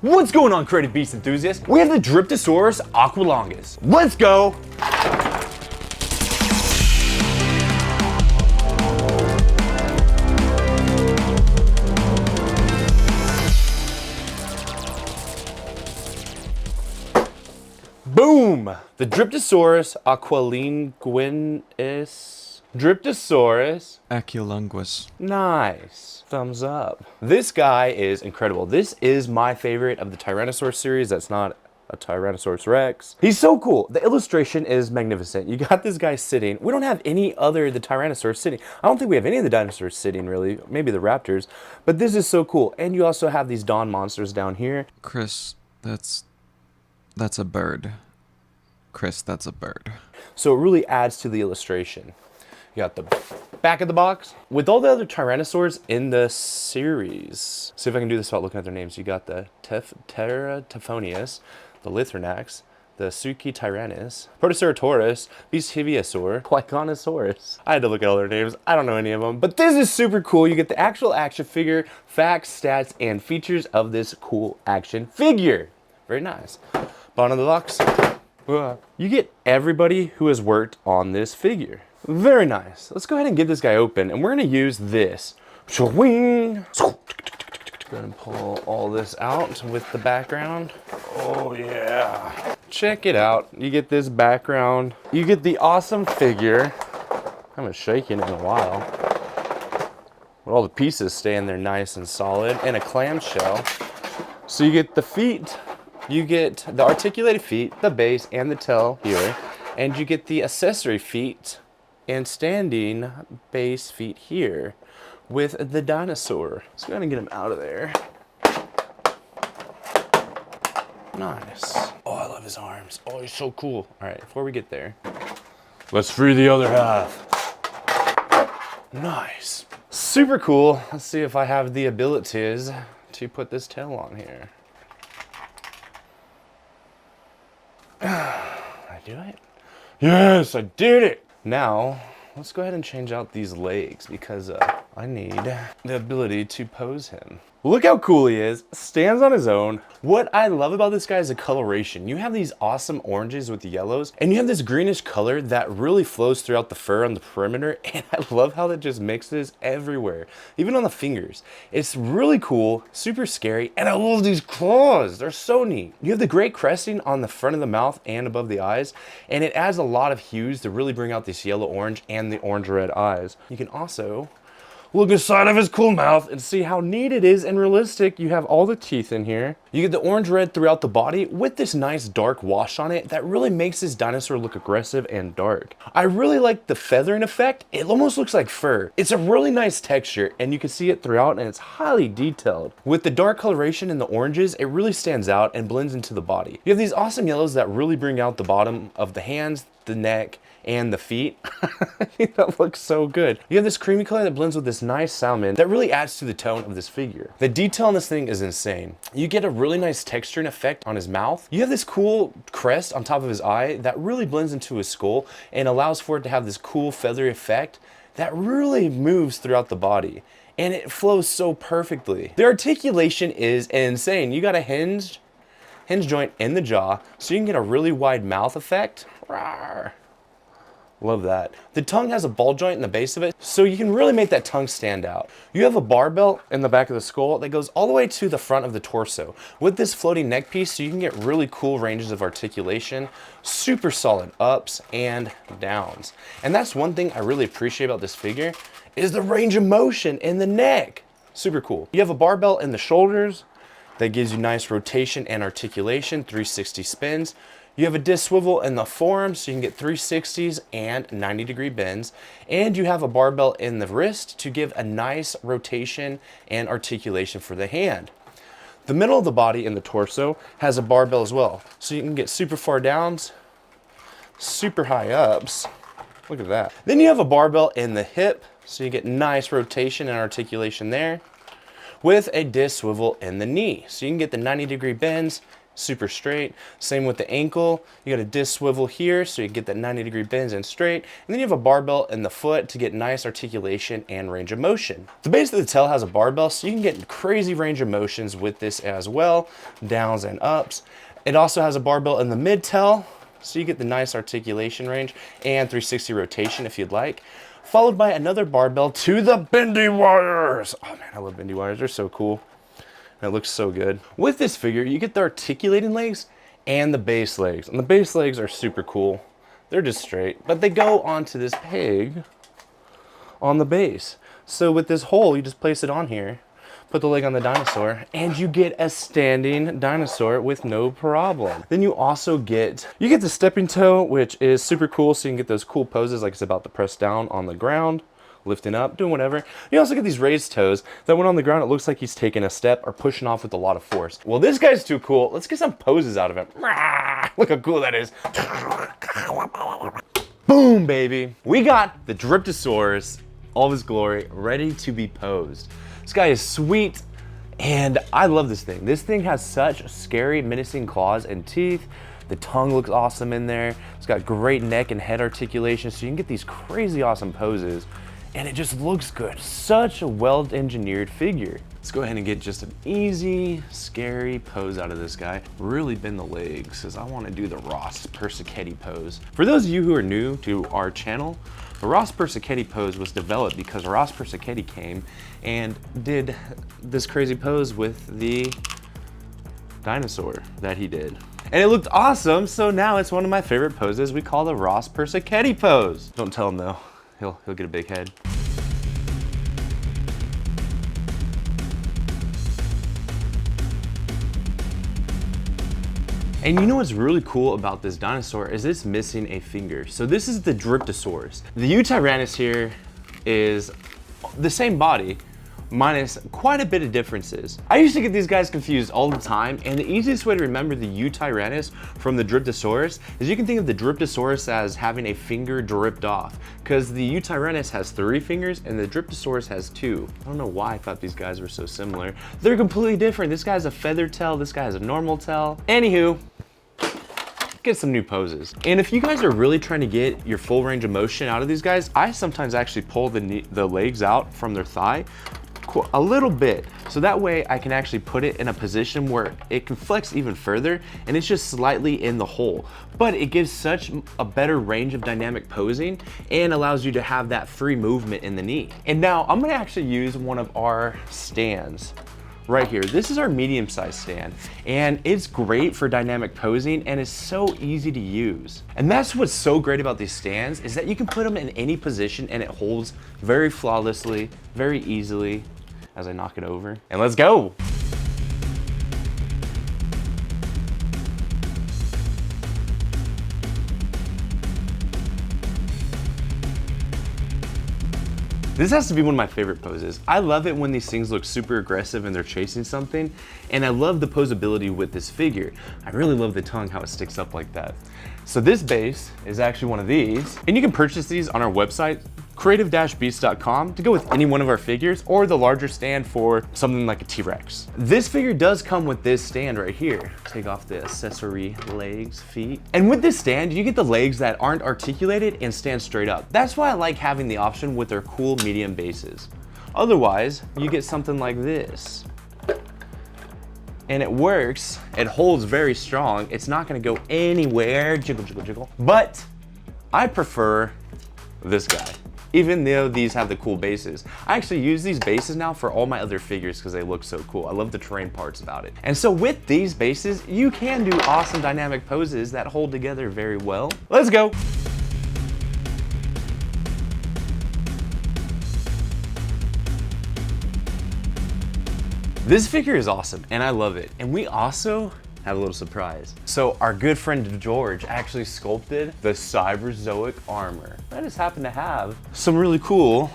What's going on, creative beast enthusiasts? We have the Dryptosaurus aquilunguis. Let's go! Boom! The Dryptosaurus aquilunguis. Dryptosaurus aquilunguis. Nice. Thumbs up. This guy is incredible. This is my favorite of the Tyrannosaurus series. That's not a Tyrannosaurus Rex. He's so cool. The illustration is magnificent. You got this guy sitting. We don't have any other the Tyrannosaurus sitting. I don't think we have any of the dinosaurs sitting, really. Maybe the raptors. But this is so cool. And you also have these dawn monsters down here. Chris, that's a bird. Chris, that's a bird. So it really adds to the illustration. You got the back of the box with all the other Tyrannosaurs in the series. See if I can do this without looking at their names. You got the Teratophonius, the Lithrinax, the Suki Tyrannus, Protoceratops, Beast of the Mesozoic, Lyconosaurus. I had to look at all their names. I don't know any of them, but this is super cool. You get the actual action figure, facts, stats, and features of this cool action figure. Very nice. Bottom of the box. You get everybody who has worked on this figure. Very nice. Let's go ahead and get this guy open, and we're gonna use this. Go ahead and pull all this out with the background. Oh yeah. Check it out. You get this background. You get the awesome figure. I haven't shaken in a while. But all the pieces stay in there nice and solid, and a clamshell. So you get the feet. You get the articulated feet, the base, and the tail here. And you get the accessory feet and standing base feet here with the dinosaur. So we're gonna get him out of there. Nice. Oh, I love his arms. Oh, he's so cool. All right, before we get there, let's free the other half. Nice. Super cool. Let's see if I have the abilities to put this tail on here. I do it? Yes, I did it. Now, let's go ahead and change out these legs because I need the ability to pose him. Look how cool he is. Stands on his own. What I love about this guy is the coloration. You have these awesome oranges with the yellows, and you have this greenish color that really flows throughout the fur on the perimeter, and I love how that just mixes everywhere, even on the fingers. It's really cool, super scary, and I love these claws. They're so neat. You have the gray cresting on the front of the mouth and above the eyes, and it adds a lot of hues to really bring out this yellow-orange and the orange-red eyes. You can also look inside of his cool mouth and see how neat it is and realistic. You have all the teeth in here. You get the orange red throughout the body with this nice dark wash on it that really makes this dinosaur look aggressive and dark. I really like the feathering effect. It almost looks like fur. It's a really nice texture and you can see it throughout and it's highly detailed. With the dark coloration in the oranges, it really stands out and blends into the body. You have these awesome yellows that really bring out the bottom of the hands, the neck, and the feet. I think that looks so good. You have this creamy color that blends with this nice salmon that really adds to the tone of this figure. The detail on this thing is insane. You get a really nice texture and effect on his mouth. You have this cool crest on top of his eye that really blends into his skull and allows for it to have this cool feathery effect that really moves throughout the body. And it flows so perfectly. The articulation is insane. You got a hinge joint in the jaw, so you can get a really wide mouth effect. Rawr. Love that. The tongue has a ball joint in the base of it, so you can really make that tongue stand out. You have a barbell in the back of the skull that goes all the way to the front of the torso with this floating neck piece, so you can get really cool ranges of articulation, super solid ups and downs. And that's one thing I really appreciate about this figure is the range of motion in the neck. Super cool. You have a barbell in the shoulders that gives you nice rotation and articulation, 360 spins. You have a disc swivel in the forearm, so you can get 360s and 90-degree bends. And you have a barbell in the wrist to give a nice rotation and articulation for the hand. The middle of the body in the torso has a barbell as well. So you can get super far downs, super high ups. Look at that. Then you have a barbell in the hip, so you get nice rotation and articulation there. with a disc swivel in the knee. So you can get the 90-degree bends, super straight. Same with the ankle. You got a disc swivel here, so you get that 90-degree bends and straight. And then you have a barbell in the foot to get nice articulation and range of motion. The base of the tail has a barbell, so you can get crazy range of motions with this as well, downs and ups. It also has a barbell in the mid-tail, so you get the nice articulation range and 360 rotation if you'd like. Followed by another barbell to the bendy wires. Oh man, I love bendy wires, they're so cool. And it looks so good. With this figure, you get the articulating legs and the base legs. And the base legs are super cool. They're just straight, but they go onto this peg on the base. So with this hole, you just place it on here, put the leg on the dinosaur, and you get a standing dinosaur with no problem. Then you also get the stepping toe, which is super cool, so you can get those cool poses like it's about to press down on the ground, lifting up, doing whatever. You also get these raised toes that when on the ground, it looks like he's taking a step or pushing off with a lot of force. Well, this guy's too cool. Let's get some poses out of him. Look how cool that is. Boom, baby. We got the Dryptosaurus, all of his glory, ready to be posed. This guy is sweet, and I love this thing. This thing has such scary, menacing claws and teeth. The tongue looks awesome in there. It's got great neck and head articulation, so you can get these crazy awesome poses, and it just looks good. Such a well-engineered figure. Let's go ahead and get just an easy, scary pose out of this guy. Really bend the legs, because I want to do the Ross Persichetti pose. For those of you who are new to our channel, the Ross Persichetti pose was developed because Ross Persichetti came and did this crazy pose with the dinosaur that he did. And it looked awesome, so now it's one of my favorite poses we call the Ross Persichetti pose. Don't tell him though, he'll get a big head. And you know what's really cool about this dinosaur is it's missing a finger. So this is the Dryptosaurus. The Eutyrannus here is the same body, minus quite a bit of differences. I used to get these guys confused all the time, and the easiest way to remember the Eutyrannus from the Dryptosaurus is you can think of the Dryptosaurus as having a finger dripped off, because the Eutyrannus has 3 fingers and the Dryptosaurus has 2. I don't know why I thought these guys were so similar. They're completely different. This guy has a feathered tail, this guy has a normal tail. Anywho, get some new poses. And if you guys are really trying to get your full range of motion out of these guys, I sometimes actually pull the legs out from their thigh a little bit, so that way I can actually put it in a position where it can flex even further and it's just slightly in the hole, but it gives such a better range of dynamic posing and allows you to have that free movement in the knee. And now I'm gonna actually use one of our stands right here. This is our medium-sized stand, and it's great for dynamic posing and is so easy to use. And that's what's so great about these stands, is that you can put them in any position and it holds very flawlessly, very easily. As I knock it over, and let's go. This has to be one of my favorite poses. I love it when these things look super aggressive and they're chasing something, and I love the posability with this figure. I really love the tongue, how it sticks up like that. So this base is actually one of these, and you can purchase these on our website, creative-beast.com, to go with any one of our figures, or the larger stand for something like a T-Rex. This figure does come with this stand right here. Take off the accessory legs, feet. And with this stand, you get the legs that aren't articulated and stand straight up. That's why I like having the option with their cool medium bases. Otherwise, you get something like this. And it works, it holds very strong. It's not gonna go anywhere, jiggle, jiggle, jiggle. But I prefer this guy, even though these have the cool bases. I actually use these bases now for all my other figures because they look so cool. I love the terrain parts about it. And so with these bases, you can do awesome dynamic poses that hold together very well. Let's go. This figure is awesome and I love it. And we also have a little surprise. So our good friend George actually sculpted the Cyberzoic armor. I just happen to have some really cool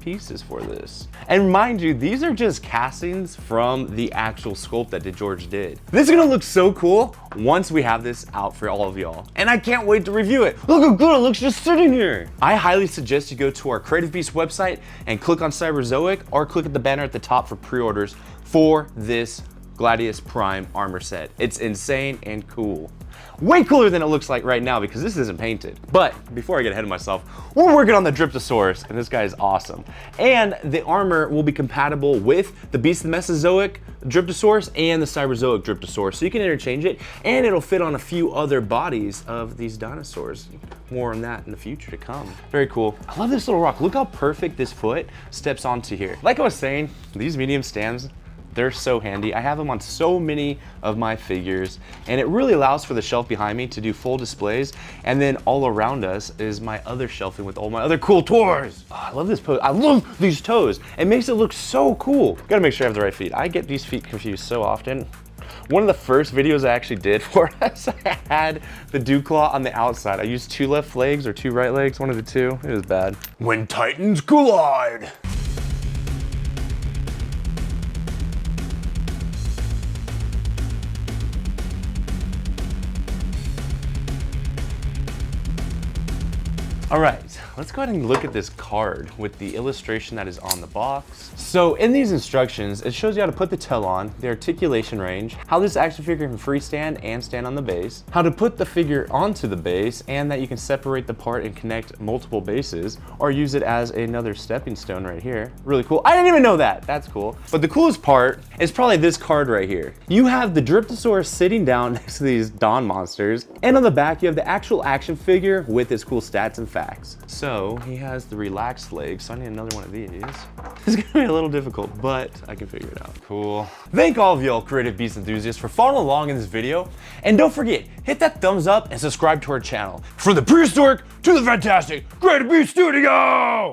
pieces for this. And mind you, these are just castings from the actual sculpt that George did. This is gonna look so cool once we have this out for all of y'all. And I can't wait to review it. Look how good it looks just sitting here. I highly suggest you go to our Creative Beast website and click on Cyberzoic, or click at the banner at the top for pre-orders for this Gladius Prime armor set. It's insane and cool. Way cooler than it looks like right now because this isn't painted. But before I get ahead of myself, we're working on the Dryptosaurus, and this guy is awesome. And the armor will be compatible with the Beast of the Mesozoic Dryptosaurus and the Cyberzoic Dryptosaurus, so you can interchange it, and it'll fit on a few other bodies of these dinosaurs. More on that in the future to come. Very cool. I love this little rock. Look how perfect this foot steps onto here. Like I was saying, these medium stands, they're so handy. I have them on so many of my figures, and it really allows for the shelf behind me to do full displays, and then all around us is my other shelving with all my other cool toys. Oh, I love this pose. I love these toes. It makes it look so cool. Gotta make sure I have the right feet. I get these feet confused so often. One of the first videos I actually did for us, I had the dew claw on the outside. I used 2 left legs or 2 right legs, one of the 2. It was bad. When Titans collide. All right, let's go ahead and look at this card with the illustration that is on the box. So in these instructions, it shows you how to put the tail on, the articulation range, how this action figure can freestand and stand on the base, how to put the figure onto the base, and that you can separate the part and connect multiple bases, or use it as another stepping stone right here. Really cool. I didn't even know that. That's cool. But the coolest part is probably this card right here. You have the Dryptosaurus sitting down next to these Dawn monsters, and on the back you have the actual action figure with its cool stats and facts. So he has the relaxed legs, so I need another one of these. It's gonna be a little difficult, but I can figure it out. Cool. Thank all of y'all Creative Beast enthusiasts for following along in this video. And don't forget, hit that thumbs up and subscribe to our channel. From the prehistoric to the fantastic, Creative Beast Studio!